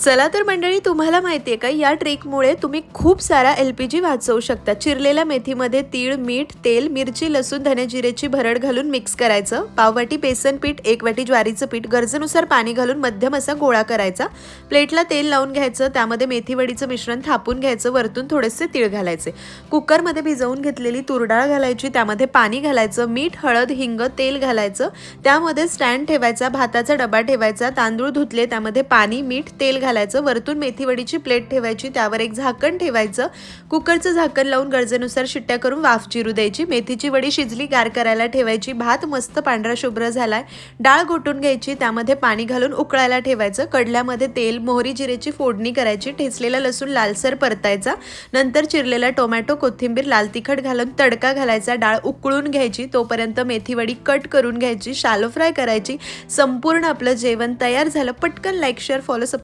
चला तर मंडळी, तुम्हाला माहिती आहे का, या ट्रिकमुळे तुम्ही खूप सारा LPG वाचवू शकता. चिरलेल्या मेथीमध्ये तीळ, मीठ, तेल, मिरची, लसूण, धने जिरेची भरड घालून मिक्स करायचं. पाववाटी बेसन पीठ, 1 वाटी ज्वारीचं पीठ, गरजेनुसार पाणी घालून मध्यम असा गोळा करायचा. प्लेटला तेल लावून घ्यायचं, त्यामध्ये मेथी वडीचं मिश्रण थापून घ्यायचं, वरतून थोडेसे तीळ घालायचे. कुकरमध्ये भिजवून घेतलेली तूर डाळ घालायची, त्यामध्ये पाणी घालायचं, मीठ, हळद, हिंग, तेल घालायचं. त्यामध्ये स्टँड ठेवायचा, भाताचा डबा ठेवायचा, तांदूळ धुतले, त्यामध्ये पाणी, मीठ, तेल घालायचं, वरतून मेथी वडीची प्लेट ठेवायची, त्यावर एक झाकण ठेवायचं. कुकरचं झाकण लावून गरजेनुसार शिट्ट्या करून वाफ चिरू द्यायची. मेथीची वडी शिजली, गार करायला ठेवायची. भात मस्त पांढरा शुभ्र झालाय, डाळ घोटून घ्यायची, त्यामध्ये पाणी घालून उकळायला ठेवायचं. कडल्यामध्ये तेल, मोहरी, जिरेची फोडणी करायची. ठेचलेला लसूण लालसर परतायचा, नंतर चिरलेला टोमॅटो, कोथिंबीर, लाल तिखट घालून तडका घालायचा. डाळ उकळून घ्यायची, तोपर्यंत मेथी वडी कट करून घ्यायची, शालो फ्राय करायची. संपूर्ण आपलं जेवण तयार झालं. पटकन लाईक, शेअर, फॉलो